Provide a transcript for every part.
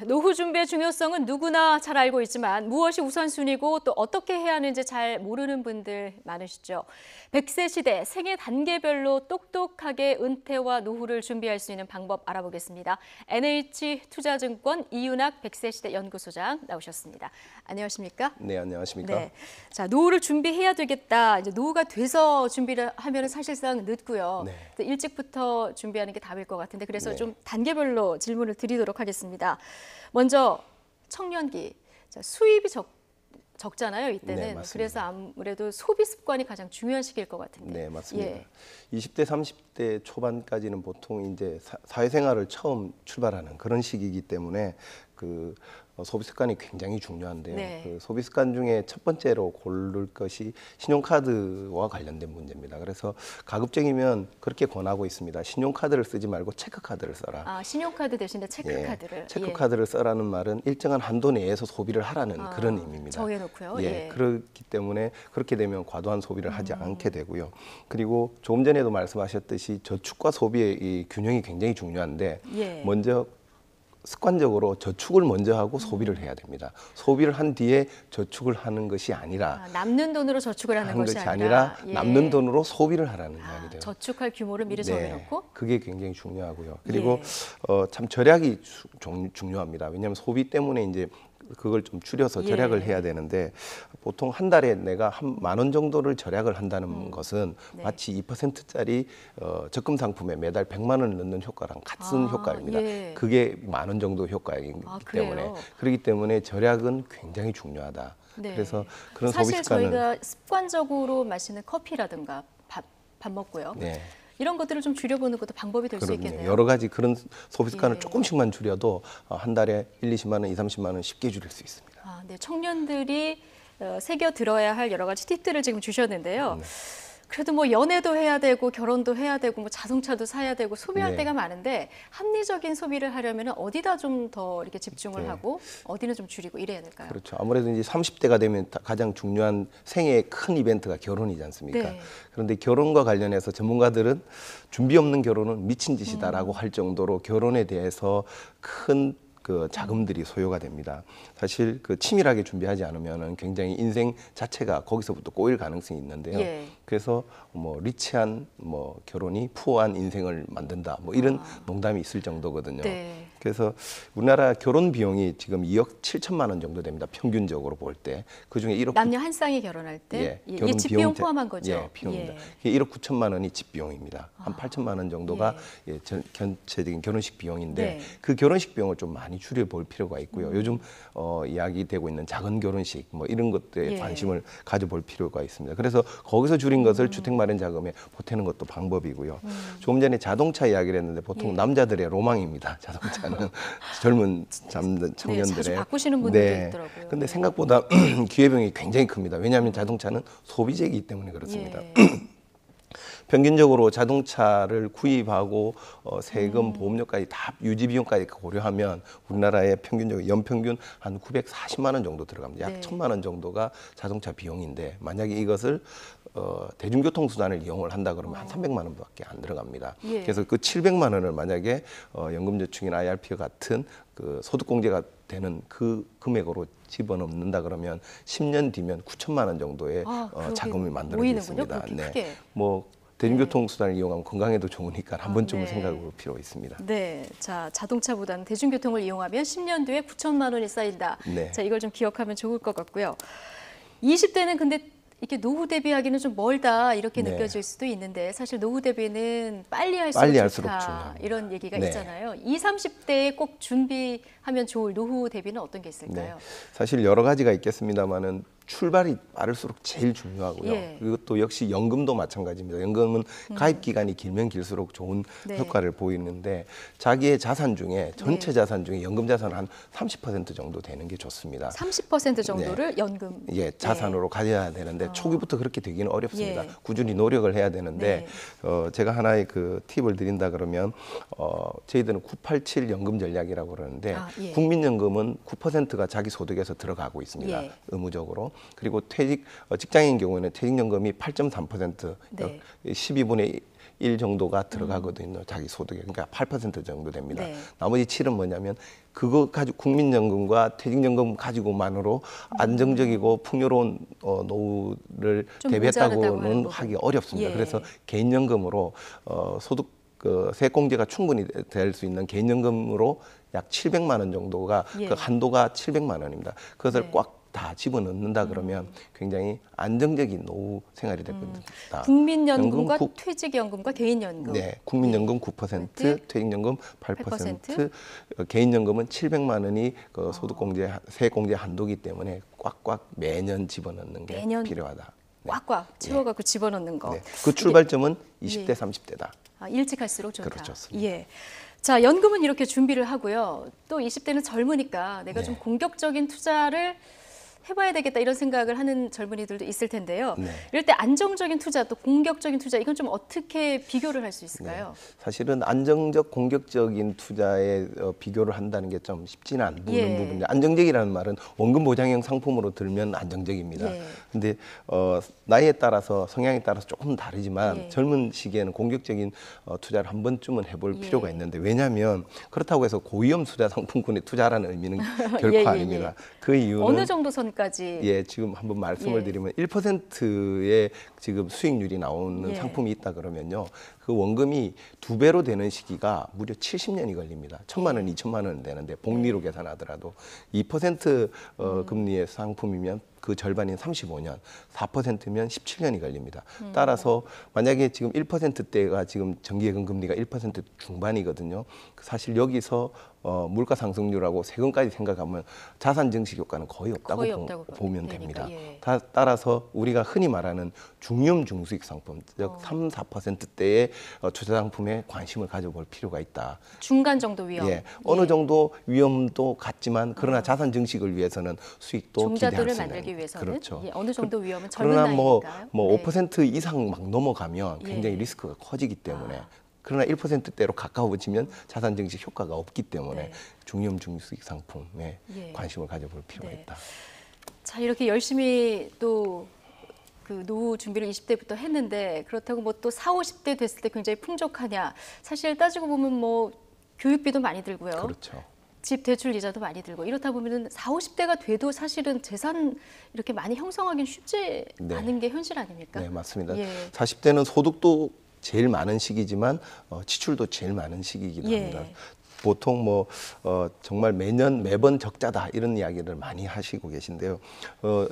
노후 준비의 중요성은 누구나 잘 알고 있지만 무엇이 우선순위고 또 어떻게 해야 하는지 잘 모르는 분들 많으시죠. 100세 시대 생애 단계별로 똑똑하게 은퇴와 노후를 준비할 수 있는 방법 알아보겠습니다. NH투자증권 이윤학 100세 시대 연구소장 나오셨습니다. 안녕하십니까? 네, 안녕하십니까? 네. 자, 노후를 준비해야 되겠다. 이제 노후가 돼서 준비를 하면 사실상 늦고요. 네. 일찍부터 준비하는 게 답일 것 같은데 그래서 네. 좀 단계별로 질문을 드리도록 하겠습니다. 먼저 청년기. 자, 수입이 적잖아요, 이때는. 네, 맞습니다. 그래서 아무래도 소비 습관이 가장 중요한 시기일 것 같은데. 네, 맞습니다. 예. 20대, 30대 초반까지는 보통 이제 사회생활을 처음 출발하는 그런 시기이기 때문에 소비 습관이 굉장히 중요한데요. 네. 그 소비 습관 중에 첫 번째로 고를 것이 신용카드와 관련된 문제입니다. 그래서 가급적이면 그렇게 권하고 있습니다. 신용카드를 쓰지 말고 체크카드를 써라. 아, 신용카드 대신에 체크카드를. 체크카드를 써라는 말은 일정한 한도 내에서 소비를 하라는 그런 의미입니다. 정해놓고요. 예, 그렇기 때문에 그렇게 되면 과도한 소비를 하지 않게 되고요. 그리고 조금 전에도 말씀하셨듯이 저축과 소비의 이 균형이 굉장히 중요한데 예. 먼저 습관적으로 저축을 먼저 하고 소비를 해야 됩니다. 소비를 한 뒤에 저축을 하는 것이 아니라 남는 돈으로 저축을 하는 것이 아니라 예. 남는 돈으로 소비를 하라는 이야기돼요. 저축할 규모를 미리 정해놓고? 그게 굉장히 중요하고요. 그리고 예. 참 절약이 중요합니다. 왜냐하면 소비 때문에 이제 그걸 좀 줄여서 절약을 해야 되는데 보통 한 달에 내가 한 10,000원 정도를 절약을 한다는 것은 마치 2%짜리 적금 상품에 매달 100만 원을 넣는 효과랑 같은 효과입니다. 예. 그게 10,000원 정도 효과이기 때문에 그렇기 때문에 절약은 굉장히 중요하다. 네. 그래서 그런 소비 사실 습관은 저희가 습관적으로 마시는 커피라든가 밥 먹고요. 네. 이런 것들을 좀 줄여보는 것도 방법이 될 수 있겠네요. 여러 가지 그런 소비 습관을 예. 조금씩만 줄여도 한 달에 1, 20만 원, 2, 30만 원 쉽게 줄일 수 있습니다. 네, 청년들이 새겨 들어야 할 여러 가지 팁들을 지금 주셨는데요. 네. 그래도 뭐 연애도 해야 되고 결혼도 해야 되고 뭐 자동차도 사야 되고 소비할 네. 때가 많은데 합리적인 소비를 하려면 어디다 좀 더 이렇게 집중을 하고 어디는 좀 줄이고 이래야 될까요? 그렇죠. 아무래도 이제 30대가 되면 가장 중요한 생애의 큰 이벤트가 결혼이지 않습니까? 네. 그런데 결혼과 관련해서 전문가들은 준비 없는 결혼은 미친 짓이다라고 할 정도로 결혼에 대해서 큰 자금들이 소요가 됩니다. 사실 치밀하게 준비하지 않으면은 굉장히 인생 자체가 거기서부터 꼬일 가능성이 있는데요. 예. 그래서 리치한 결혼이 푸어한 인생을 만든다. 이런 농담이 있을 정도거든요. 네. 그래서 우리나라 결혼 비용이 지금 2억 7천만 원 정도 됩니다. 평균적으로 볼 때. 그중에 1억 남녀 한 쌍이 결혼할 때 결혼 집비용 포함한 거죠. 예, 비용입니다. 1억 9천만 원이 집비용입니다. 한 8천만 원 정도가 전체적인 결혼식 비용인데 그 결혼식 비용을 좀 많이 줄여볼 필요가 있고요. 요즘 이야기되고 있는 작은 결혼식 이런 것들에 관심을 가져볼 필요가 있습니다. 그래서 거기서 줄인 것을 주택마련자금에 보태는 것도 방법이고요. 조금 전에 자동차 이야기를 했는데 보통 남자들의 로망입니다. 자동차는 젊은 청년들의. 자주 바꾸시는 분들도 있더라고요. 근데 생각보다 기회비용이 굉장히 큽니다. 왜냐하면 자동차는 소비재이기 때문에 그렇습니다. 평균적으로 자동차를 구입하고 세금, 보험료까지 다 유지 비용까지 고려하면 우리나라의 평균적으로 연평균 한 940만 원 정도 들어갑니다. 약 1,000만 원 정도가 자동차 비용인데 만약에 이것을 대중교통 수단을 이용을 한다 그러면 한 300만 원밖에 안 들어갑니다. 그래서 그 700만 원을 만약에 연금저축이나 IRP와 같은 소득공제가 되는 그 금액으로 집어넣는다 그러면 10년 뒤면 9천만 원 정도의 자금이 만들어지겠습니다. 크게. 대중교통 수단을 이용하면 건강에도 좋으니까 한 번쯤은 생각해 볼 필요가 있습니다. 네, 자 자동차보다는 대중교통을 이용하면 10년 뒤에 9천만 원이 쌓인다. 네. 자 이걸 좀 기억하면 좋을 것 같고요. 20대는 근데 이렇게 노후 대비하기는 좀 멀다 이렇게 느껴질 수도 있는데 사실 노후 대비는 빨리 할수록 좋다 중요합니다. 이런 얘기가 있잖아요. 20, 30대에 꼭 준비하면 좋을 노후 대비는 어떤 게 있을까요? 사실 여러 가지가 있겠습니다만은 출발이 빠를수록 제일 중요하고요. 그것도 역시 연금도 마찬가지입니다. 연금은 가입 기간이 길면 길수록 좋은 효과를 보이는데 자기의 자산 중에 전체 자산 중에 연금 자산 한 30% 정도 되는 게 좋습니다. 30% 정도를 연금 자산으로 가져야 되는데 초기부터 그렇게 되기는 어렵습니다. 꾸준히 노력을 해야 되는데 제가 하나의 팁을 드린다 그러면 저희들은 987 연금 전략이라고 그러는데 국민연금은 9%가 자기 소득에서 들어가고 있습니다. 의무적으로. 그리고 직장인 경우에는 퇴직연금이 8.3%, 12분의 1 정도가 들어가거든요. 자기 소득에. 그러니까 8% 정도 됩니다. 네. 나머지 7은 뭐냐면 그거 가지고 국민연금과 퇴직연금 가지고만으로 안정적이고 풍요로운 노후를 좀 모자르다고 하는 대비했다고는 부분. 하기 어렵습니다. 예. 그래서 개인연금으로 소득 세액공제가 충분히 될 수 있는 개인연금으로 약 700만 원 정도가 예. 그 한도가 700만 원입니다. 그것을 네. 꽉 다 집어넣는다 그러면 굉장히 안정적인 노후 생활이 될 겁니다. 국민연금과 연금 퇴직연금과 개인연금. 네, 국민연금 9%, 퇴직연금 8%, 8%. 개인연금은 700만 원이 그 소득공제, 세액공제 한도기 때문에 꽉꽉 매년 집어넣는 게 매년 필요하다. 네. 꽉꽉 채워갖고 집어넣는 거. 네. 그 출발점은 20대, 30대다. 일찍 할수록 좋다. 그렇습니다. 예. 자, 연금은 이렇게 준비를 하고요. 또 20대는 젊으니까 내가 좀 네. 공격적인 투자를 해봐야 되겠다 이런 생각을 하는 젊은이들도 있을 텐데요. 네. 이럴 때 안정적인 투자 또 공격적인 투자 이건 좀 어떻게 비교를 할 수 있을까요? 사실은 안정적, 공격적인 투자에 비교를 한다는 게 좀 쉽지는 않은 예. 부분이죠. 안정적이라는 말은 원금 보장형 상품으로 들면 안정적입니다. 예. 근데 나이에 따라서 성향에 따라서 조금 다르지만 예. 젊은 시기에는 공격적인 투자를 한 번쯤은 해볼 예. 필요가 있는데 왜냐하면 그렇다고 해서 고위험 투자 상품군에 투자라는 의미는 결코 예, 예, 아닙니다. 그 이유는 어느 정도 선까지? 예, 지금 한번 말씀을 예. 드리면 1%의 지금 수익률이 나오는 예. 상품이 있다 그러면요. 그 원금이 2배로 되는 시기가 무려 70년이 걸립니다. 1,000만 원, 2,000만 원 되는데 복리로 계산하더라도 2% 금리의 상품이면 그 절반인 35년, 4%면 17년이 걸립니다. 따라서 만약에 지금 1%대가 지금 정기예금 금리가 1% 중반이거든요. 사실 여기서 물가 상승률하고 세금까지 생각하면 자산 증식 효과는 거의 없다고, 거의 없다고 보면 되니까, 됩니다. 예. 따라서 우리가 흔히 말하는 중위험 중수익 상품, 즉 3, 4%대의 투자 상품에 관심을 가져볼 필요가 있다. 중간 정도 위험. 예, 어느 정도 위험도 같지만 그러나 자산 증식을 위해서는 수익도 기대할 종자들을 수 있는. 만들기 위해서는 그렇죠. 예, 어느 정도 위험은 젊은 그러나 나이니까요. 뭐 네. 5% 이상 막 넘어가면 굉장히 예. 리스크가 커지기 때문에 그러나 1%대로 가까워지면 자산 증식 효과가 없기 때문에 네. 중위험 중수익 상품에 예. 관심을 가져볼 필요가 네. 있다. 자, 이렇게 열심히 또 그 노후 준비를 20대부터 했는데 그렇다고 뭐 또 4, 50대 됐을 때 굉장히 풍족하냐? 사실 따지고 보면 뭐 교육비도 많이 들고요. 그렇죠. 집 대출 이자도 많이 들고 이렇다 보면은 4, 50대가 돼도 사실은 재산 이렇게 많이 형성하기는 쉽지 네. 않은 게 현실 아닙니까? 네, 맞습니다. 예. 40대는 소득도 제일 많은 시기지만 지출도 제일 많은 시기이기도 예. 합니다. 보통 뭐 정말 매번 적자다 이런 이야기를 많이 하시고 계신데요.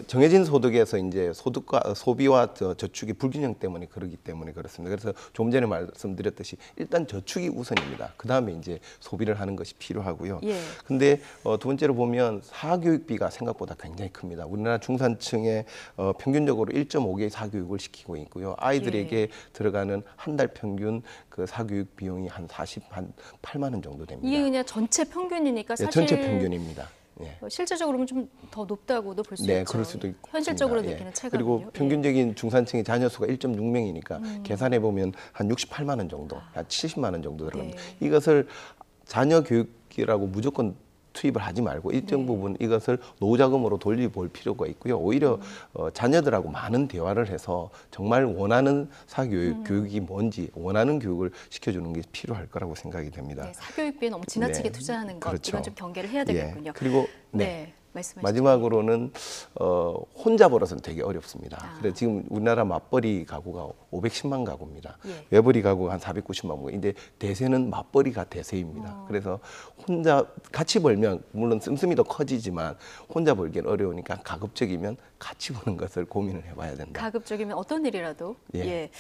정해진 소득에서 이제 소득과 소비와 저축이 불균형 때문에 그러기 때문에 그렇습니다. 그래서 조금 전에 말씀드렸듯이 일단 저축이 우선입니다. 그 다음에 이제 소비를 하는 것이 필요하고요. 예. 근데 두 번째로 보면 사교육비가 생각보다 굉장히 큽니다. 우리나라 중산층에 평균적으로 1.5개의 사교육을 시키고 있고요. 아이들에게 들어가는 한 달 평균 그 사교육 비용이 한 8만 원 정도 됩니다. 이게 그냥 전체 평균이니까 네, 사실 전체 평균입니다. 예. 실질적으로 보면 좀 더 높다고도 볼 수 네, 있죠. 그럴 수도 있습니다. 현실적으로 예. 느끼는 체감은요. 그리고 평균적인 중산층의 자녀 수가 1.6명이니까 계산해 보면 한 68만 원 정도, 한 70만 원 정도 들어갑니다. 네. 이것을 자녀 교육이라고 무조건 투입을 하지 말고 일정 부분 이것을 노후자금으로 돌려볼 필요가 있고요. 오히려 자녀들하고 많은 대화를 해서 정말 원하는 사교육, 교육이 뭔지 원하는 교육을 시켜주는 게 필요할 거라고 생각이 됩니다. 네, 사교육비에 너무 지나치게 네, 투자하는 것 그렇죠. 이건 좀 경계를 해야 되겠군요. 예. 그리고 네, 말씀하시죠. 마지막으로는 혼자 벌어서는 되게 어렵습니다. 그래서 지금 우리나라 맞벌이 가구가 510만 가구입니다. 예. 외벌이 가구가 한 490만 가구인데 대세는 맞벌이가 대세입니다. 그래서 혼자 같이 벌면 물론 씀씀이 더 커지지만 혼자 벌기는 어려우니까 가급적이면 같이 버는 것을 고민을 해봐야 된다. 가급적이면 어떤 일이라도 예.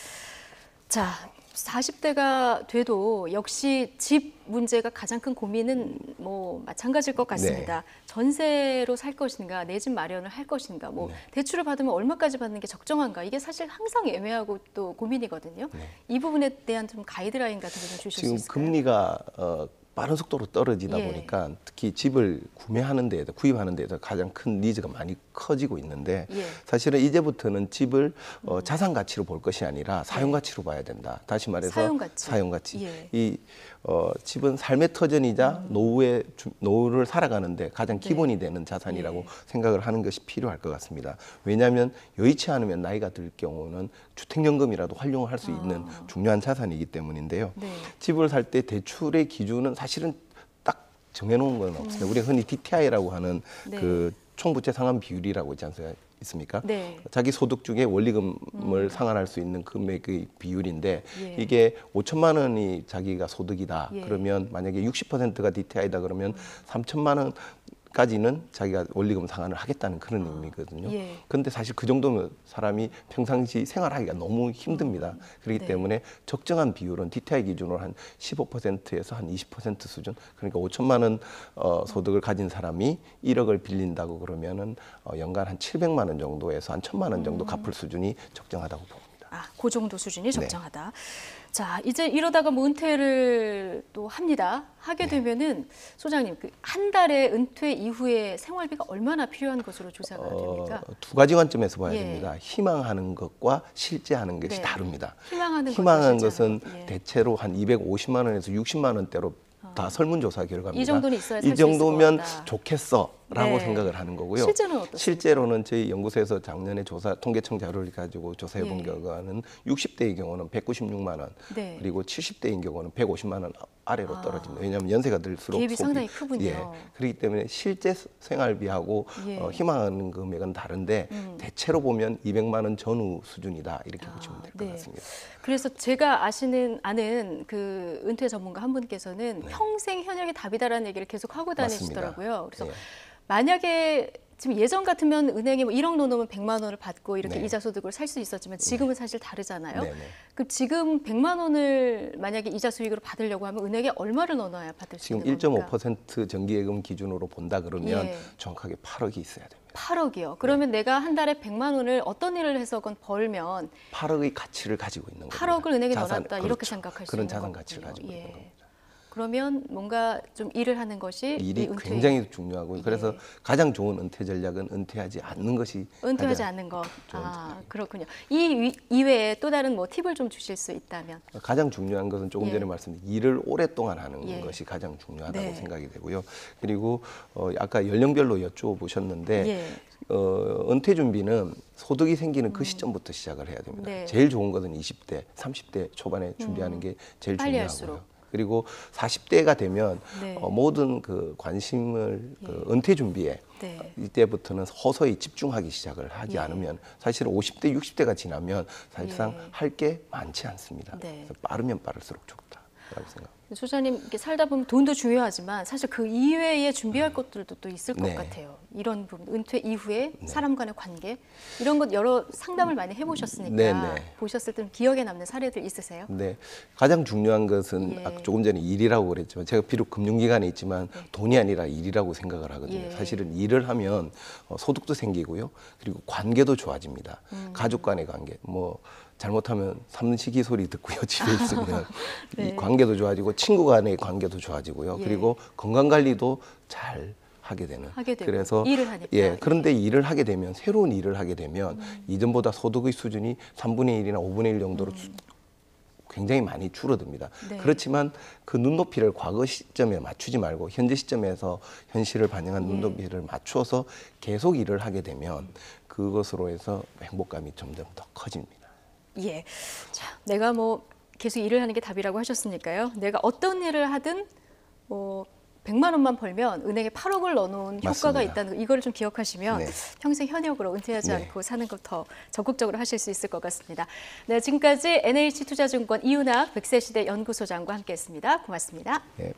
자, 40대가 돼도 역시 집 문제가 가장 큰 고민은 뭐 마찬가지일 것 같습니다. 전세로 살 것인가, 내 집 마련을 할 것인가, 뭐 대출을 받으면 얼마까지 받는 게 적정한가 이게 사실 항상 애매하고 또 고민이거든요. 이 부분에 대한 좀 가이드라인 같은 거 좀 주실 수 지금 있을까요? 금리가 빠른 속도로 떨어지다 예. 보니까 특히 집을 구매하는 데에서 구입하는 데에서 가장 큰 니즈가 많이 커지고 있는데 예. 사실은 이제부터는 집을 자산 가치로 볼 것이 아니라 사용 가치로 봐야 된다. 다시 말해서 사용 가치. 사용 가치. 예. 이 집은 삶의 터전이자 노후를 살아가는데 가장 기본이 되는 자산이라고 예. 생각을 하는 것이 필요할 것 같습니다. 왜냐하면 여의치 않으면 나이가 들 경우는 주택연금이라도 활용할 수 있는 중요한 자산이기 때문인데요. 네. 집을 살 때 대출의 기준은 사실은 딱 정해놓은 건 없습니다. 우리가 흔히 DTI라고 하는 네. 그 총부채 상환 비율이라고 있습니까? 네. 자기 소득 중에 원리금을 상환할 수 있는 금액의 비율인데 예. 이게 5천만 원이 자기가 소득이다. 예. 그러면 만약에 60%가 DTI다 그러면 3천만 원까지는 자기가 원리금 상환을 하겠다는 그런 의미거든요. 예. 그런데 사실 그 정도면 사람이 평상시 생활하기가 너무 힘듭니다. 그렇기 네. 때문에 적정한 비율은 DTI 기준으로 한 15%에서 한 20% 수준. 그러니까 5천만 원 소득을 가진 사람이 1억을 빌린다고 그러면은 연간 한 700만 원 정도에서 한 1,000만 원 정도 갚을 수준이 적정하다고 봅니다. 그 정도 수준이 적정하다. 자, 이제 이러다가 뭐 은퇴를 또 하게 되면은 소장님 그 한 달의 은퇴 이후에 생활비가 얼마나 필요한 것으로 조사가 됩니까? 두 가지 관점에서 봐야 예. 됩니다. 희망하는 것과 실제 하는 것이 네. 다릅니다. 희망하는 희망한 것과 실제 것은 하는 것. 예. 대체로 한 250만 원에서 60만 원대로 다 설문조사 결과입니다. 이 정도는 있어야 살 이 수 있을 것 정도면 같다. 좋겠어라고 네. 생각을 하는 거고요. 실제는 어떻습니까? 실제로는 저희 연구소에서 작년에 통계청 자료를 가지고 조사해 본 예. 결과는 60대의 경우는 196만 원, 네. 그리고 70대인 경우는 150만 원 아래로 떨어집니다. 왜냐하면 연세가 들수록 갭이 상당히 크군요. 예, 그렇기 때문에 실제 생활비하고 예. 희망하는 금액은 다른데 대체로 보면 200만 원 전후 수준이다 이렇게 보시면 될 것 네. 같습니다. 그래서 제가 아는 그 은퇴 전문가 한 분께서는 평생 현역이 답이다라는 얘기를 계속 하고 다니시더라고요. 그래서 예. 만약에 지금 예전 같으면 은행에 뭐 1억 넣어놓으면 100만 원을 받고 이렇게 네. 이자 소득을 살 수 있었지만 지금은 사실 다르잖아요. 네네. 그 지금 100만 원을 만약에 이자 수익으로 받으려고 하면 은행에 얼마를 넣어놔야 받을 수 지금 있는 겁니까? 1.5% 정기예금 기준으로 본다 그러면 예. 정확하게 8억이 있어야 됩니다. 8억이요. 그러면 내가 한 달에 100만 원을 어떤 일을 해서건 벌면 8억의 가치를 가지고 있는 겁니다. 8억을 은행에 자산, 넣어놨다 이렇게 생각할 수 그런 있는 자산 거군요. 가치를 가지고 있는 겁니다. 그러면 뭔가 좀 일을 하는 것이 일이 이 은퇴 굉장히 중요하고 그래서 예. 가장 좋은 은퇴 전략은 은퇴하지 않는 것이 은퇴하지 가장 않는 것. 좋은 그렇군요. 이 이외에 또 다른 뭐 팁을 좀 주실 수 있다면. 가장 중요한 것은 조금 예. 전에 말씀드린 일을 오랫동안 하는 예. 것이 가장 중요하다고 네. 생각이 생각이 되고요. 그리고 아까 연령별로 여쭤보셨는데 예. 은퇴 준비는 소득이 생기는 그 시점부터 시작을 해야 됩니다. 네. 제일 좋은 것은 20대, 30대 초반에 준비하는 게 제일 빨리 중요하고요. 할수록. 그리고 40대가 되면 네. 모든 그 관심을 그 은퇴 준비에 네. 이때부터는 서서히 집중하기 시작을 하지 예. 않으면 사실은 50대, 60대가 지나면 사실상 예. 할 게 많지 않습니다. 네. 그래서 빠르면 빠를수록 좋다라고 생각합니다. 소장님 이렇게 살다 보면 돈도 중요하지만 사실 그 이외에 준비할 것들도 또 있을 것 네. 같아요. 이런 부분, 은퇴 이후에 사람 간의 관계 이런 것 여러 상담을 많이 해보셨으니까 네, 네. 보셨을 때 기억에 남는 사례들 있으세요? 네, 가장 중요한 것은 예. 아까 조금 전에 일이라고 그랬지만 제가 비록 금융기관에 있지만 돈이 아니라 일이라고 생각을 하거든요. 예. 사실은 일을 하면 소득도 생기고요. 그리고 관계도 좋아집니다. 가족 간의 관계, 뭐 잘못하면 삼시기 소리 듣고요. 집에 있으면 네. 이 관계도 좋아지고 친구 간의 관계도 좋아지고요. 예. 그리고 건강 관리도 잘 하게 되는. 하게 되고, 그래서 일을 하니까. 예, 그런데 일을 하게 되면 새로운 일을 하게 되면 이전보다 소득의 수준이 3분의 1이나 5분의 1 정도로 굉장히 많이 줄어듭니다. 네. 그렇지만 그 눈높이를 과거 시점에 맞추지 말고 현재 시점에서 현실을 반영한 예. 눈높이를 맞추어서 계속 일을 하게 되면 그것으로 해서 행복감이 점점 더 커집니다. 예. 자, 내가 뭐 계속 일을 하는 게 답이라고 하셨으니까요. 내가 어떤 일을 하든 뭐 100만 원만 벌면 은행에 8억을 넣어놓은 효과가 맞습니다. 있다는 거 이거를 좀 기억하시면 네. 평생 현역으로 은퇴하지 네. 않고 사는 것 더 적극적으로 하실 수 있을 것 같습니다. 네, 지금까지 NH투자증권 이윤학 100세 시대 연구소장과 함께했습니다. 고맙습니다. 예.